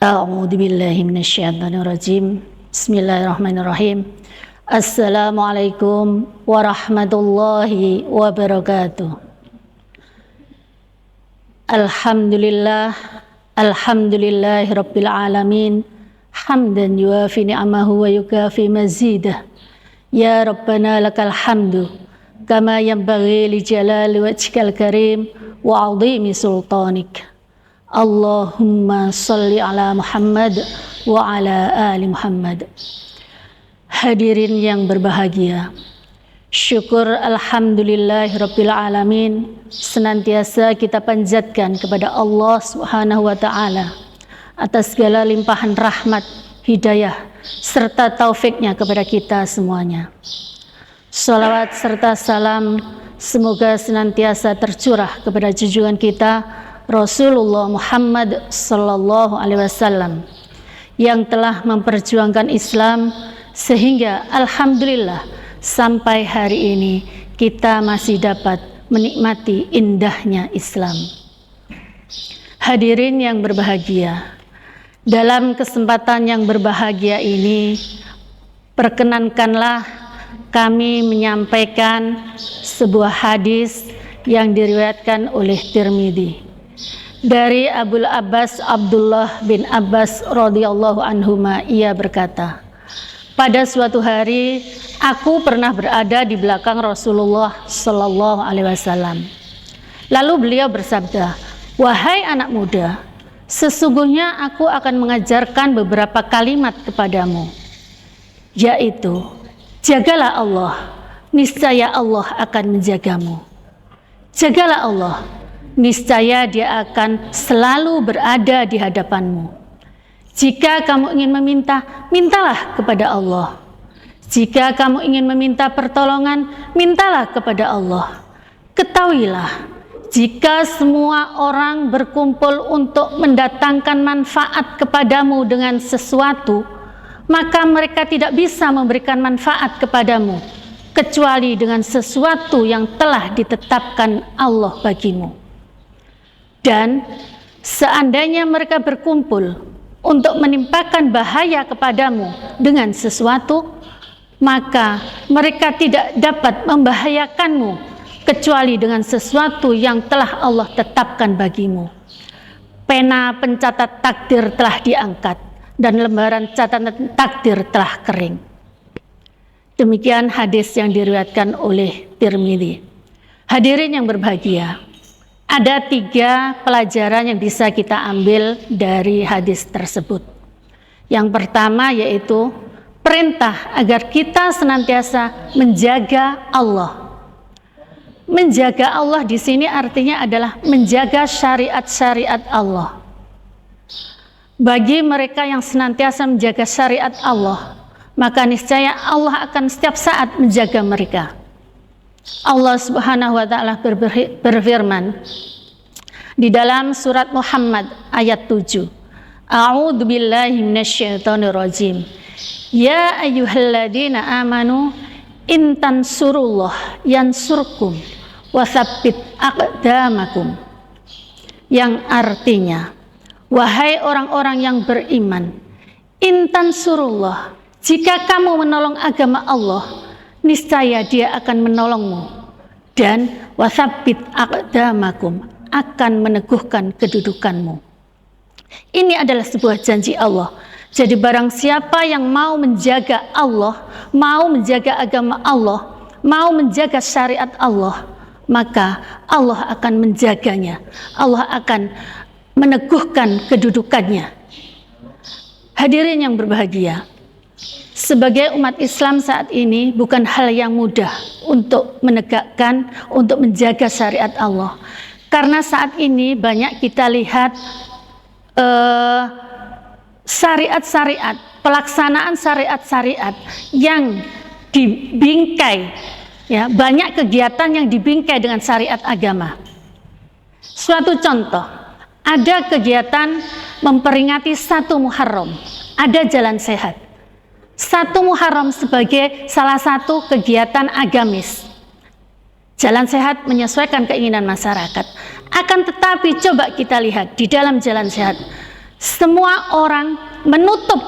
A'udzu billahi minasyaitonir rajim. Bismillahirrahmanirrahim. Assalamualaikum warahmatullahi wabarakatuh. Alhamdulillahi rabbil alamin. Hamdan yuafi ni'amahu wa yukafi mazidah. Ya Rabbana lakal hamdu kama yanbaghi li jalali wajhikal karim wa 'azimi sultanik. Allahumma salli ala Muhammad wa ala ali Muhammad. Hadirin yang berbahagia, syukur alhamdulillahi rabbil alamin senantiasa kita panjatkan kepada Allah Subhanahu wa ta'ala atas segala limpahan rahmat, hidayah serta taufiknya kepada kita semuanya. Salawat serta salam semoga senantiasa tercurah kepada junjungan kita Rasulullah Muhammad sallallahu alaihi wasallam yang telah memperjuangkan Islam sehingga alhamdulillah sampai hari ini kita masih dapat menikmati indahnya Islam. Hadirin yang berbahagia, dalam kesempatan yang berbahagia ini perkenankanlah kami menyampaikan sebuah hadis yang diriwayatkan oleh Tirmidzi dari Abul Abbas Abdullah bin Abbas radhiyallahu anhuma. Ia berkata, pada suatu hari aku pernah berada di belakang Rasulullah sallallahu alaihi wasallam. Lalu beliau bersabda, wahai anak muda, sesungguhnya aku akan mengajarkan beberapa kalimat kepadamu, yaitu jagalah Allah, niscaya Allah akan menjagamu. Jagalah Allah, niscaya Dia akan selalu berada di hadapanmu. Jika kamu ingin meminta, mintalah kepada Allah. Jika kamu ingin meminta pertolongan, mintalah kepada Allah. Ketahuilah, jika semua orang berkumpul untuk mendatangkan manfaat kepadamu dengan sesuatu, maka mereka tidak bisa memberikan manfaat kepadamu kecuali dengan sesuatu yang telah ditetapkan Allah bagimu. Dan seandainya mereka berkumpul untuk menimpakan bahaya kepadamu dengan sesuatu, maka mereka tidak dapat membahayakanmu kecuali dengan sesuatu yang telah Allah tetapkan bagimu. Pena pencatat takdir telah diangkat dan lembaran catatan takdir telah kering. Demikian hadis yang diriwayatkan oleh Tirmidzi. Hadirin yang berbahagia, ada 3 pelajaran yang bisa kita ambil dari hadis tersebut. Yang pertama yaitu perintah agar kita senantiasa menjaga Allah. Menjaga Allah di sini artinya adalah menjaga syariat-syariat Allah. Bagi mereka yang senantiasa menjaga syariat Allah, maka niscaya Allah akan setiap saat menjaga mereka. Allah Subhanahu wa ta'ala berfirman di dalam surat Muhammad ayat 7. A'udzu billahi minasyaitonir rajim. Ya ayyuhalladzina amanu in tansurullah yansurkum wa tsabbit aqdamakum. Yang artinya, wahai orang-orang yang beriman, in tansurullah, jika kamu menolong agama Allah, niscaya Dia akan menolongmu, dan watsabbit aqdamakum, akan meneguhkan kedudukanmu. Ini adalah sebuah janji Allah. Jadi barang siapa yang mau menjaga Allah, mau menjaga agama Allah, mau menjaga syariat Allah, maka Allah akan menjaganya. Allah akan meneguhkan kedudukannya. Hadirin yang berbahagia, sebagai umat Islam saat ini bukan hal yang mudah untuk menegakkan, untuk menjaga syariat Allah. Karena saat ini banyak kita lihat syariat-syariat, pelaksanaan syariat-syariat yang dibingkai, ya, banyak kegiatan yang dibingkai dengan syariat agama. Suatu contoh, ada kegiatan memperingati 1 Muharram, ada jalan sehat. 1 Muharram sebagai salah satu kegiatan agamis. Jalan sehat menyesuaikan keinginan masyarakat. Akan tetapi coba kita lihat di dalam jalan sehat, semua orang menutup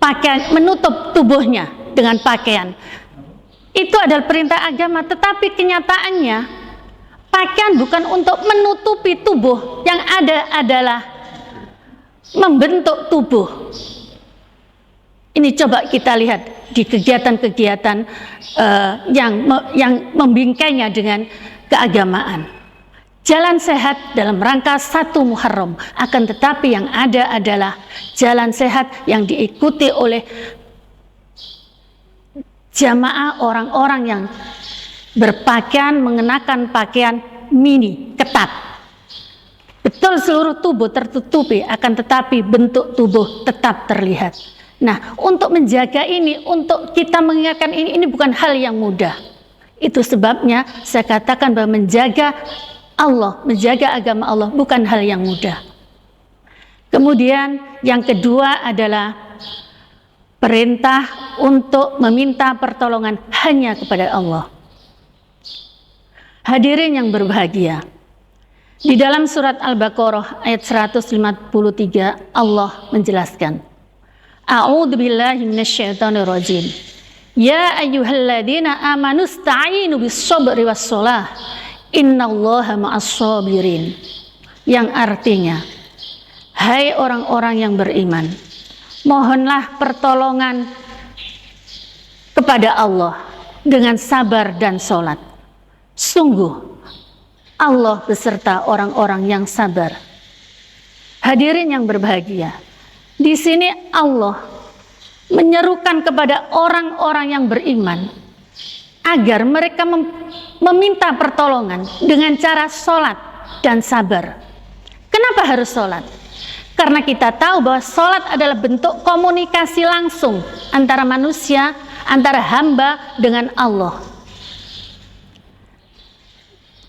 pakaian, menutup tubuhnya dengan pakaian. Itu adalah perintah agama, tetapi kenyataannya pakaian bukan untuk menutupi tubuh, yang ada adalah membentuk tubuh. Ini coba kita lihat di kegiatan-kegiatan yang membingkainya dengan keagamaan. Jalan sehat dalam rangka 1 Muharram, akan tetapi yang ada adalah jalan sehat yang diikuti oleh jamaah orang-orang yang berpakaian, mengenakan pakaian mini, ketat. Betul seluruh tubuh tertutupi, akan tetapi bentuk tubuh tetap terlihat. Nah, untuk menjaga ini, untuk kita mengingatkan ini bukan hal yang mudah. Itu sebabnya saya katakan bahwa menjaga Allah, menjaga agama Allah bukan hal yang mudah. Kemudian yang kedua adalah perintah untuk meminta pertolongan hanya kepada Allah. Hadirin yang berbahagia, di dalam surat Al-Baqarah ayat 153 Allah menjelaskan, A'udzubillahi minasyaitonirrajim. Ya ayyuhalladzina amanu ista'inu bis-sabri was-shalah. Innallaha ma'as-sabirin. Yang artinya, hai orang-orang yang beriman, mohonlah pertolongan kepada Allah dengan sabar dan sholat. Sungguh Allah beserta orang-orang yang sabar. Hadirin yang berbahagia, di sini Allah menyerukan kepada orang-orang yang beriman agar mereka meminta pertolongan dengan cara sholat dan sabar. Kenapa harus sholat? Karena kita tahu bahwa sholat adalah bentuk komunikasi langsung antara manusia, antara hamba dengan Allah.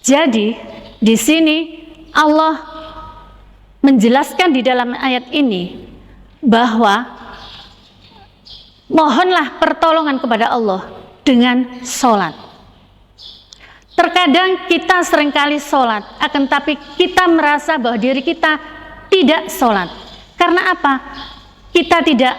Jadi di sini Allah menjelaskan di dalam ayat ini bahwa mohonlah pertolongan kepada Allah dengan sholat. Terkadang kita seringkali sholat, akan tapi kita merasa bahwa diri kita tidak sholat. Karena apa? Kita tidak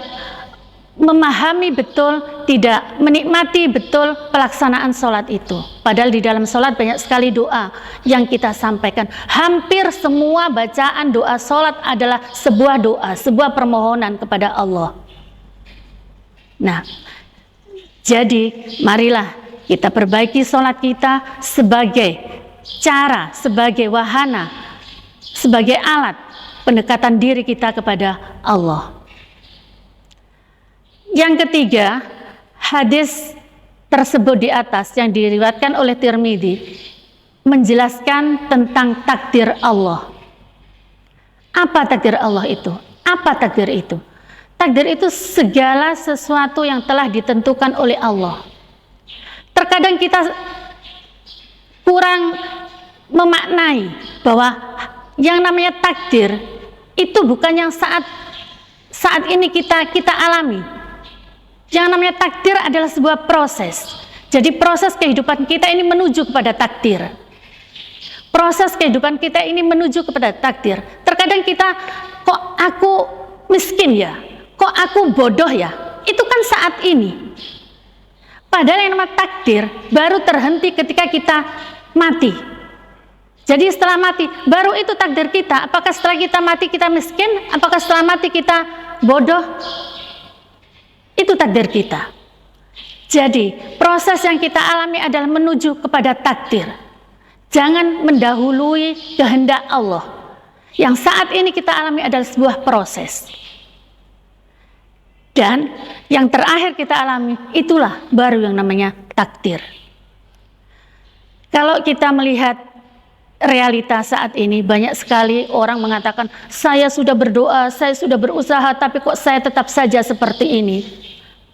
memahami betul, tidak menikmati betul pelaksanaan sholat itu. Padahal di dalam sholat banyak sekali doa yang kita sampaikan. Hampir semua bacaan doa sholat adalah sebuah doa, sebuah permohonan kepada Allah. Nah, jadi marilah kita perbaiki sholat kita sebagai cara, sebagai wahana, sebagai alat pendekatan diri kita kepada Allah. Yang ketiga, hadis tersebut di atas yang diriwayatkan oleh Tirmidzi menjelaskan tentang takdir Allah. Apa takdir Allah itu? Apa takdir itu? Takdir itu segala sesuatu yang telah ditentukan oleh Allah. Terkadang kita kurang memaknai bahwa yang namanya takdir itu bukan yang saat ini kita alami. Yang namanya takdir adalah sebuah proses. Jadi proses kehidupan kita ini menuju kepada takdir. Proses kehidupan kita ini menuju kepada takdir. Terkadang kita, kok aku miskin ya? Kok aku bodoh ya? Itu kan saat ini. Padahal yang namanya takdir baru terhenti ketika kita mati. Jadi setelah mati, baru itu takdir kita. Apakah setelah kita mati kita miskin? Apakah setelah mati kita bodoh? Itu takdir kita. Jadi proses yang kita alami adalah menuju kepada takdir. Jangan mendahului kehendak Allah. Yang saat ini kita alami adalah sebuah proses. Dan yang terakhir kita alami, itulah baru yang namanya takdir. Kalau kita melihat realita saat ini, banyak sekali orang mengatakan, saya sudah berdoa, saya sudah berusaha, tapi kok saya tetap saja seperti ini.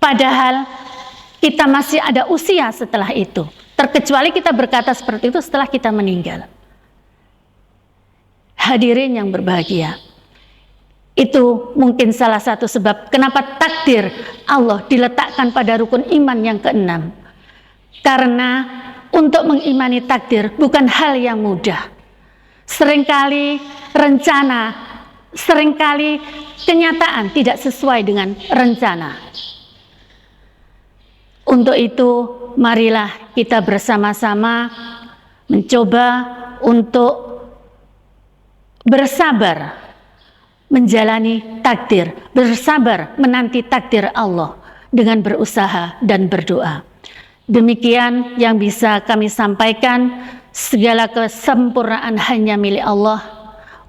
Padahal kita masih ada usia setelah itu. Terkecuali kita berkata seperti itu setelah kita meninggal. Hadirin yang berbahagia, itu mungkin salah satu sebab kenapa takdir Allah diletakkan pada rukun iman yang ke-6. Karena untuk mengimani takdir bukan hal yang mudah. Seringkali rencana seringkali kenyataan tidak sesuai dengan rencana. Untuk itu, marilah kita bersama-sama mencoba untuk bersabar menjalani takdir, bersabar menanti takdir Allah dengan berusaha dan berdoa. Demikian yang bisa kami sampaikan. Segala kesempurnaan hanya milik Allah.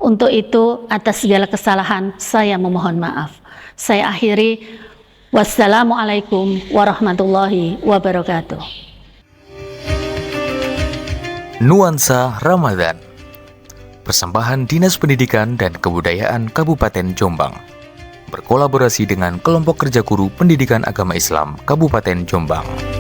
Untuk itu, atas segala kesalahan saya memohon maaf. Saya akhiri. Wassalamualaikum warahmatullahi wabarakatuh. Nuansa Ramadan, persembahan Dinas Pendidikan dan Kebudayaan Kabupaten Jombang, berkolaborasi dengan Kelompok Kerja Guru Pendidikan Agama Islam Kabupaten Jombang.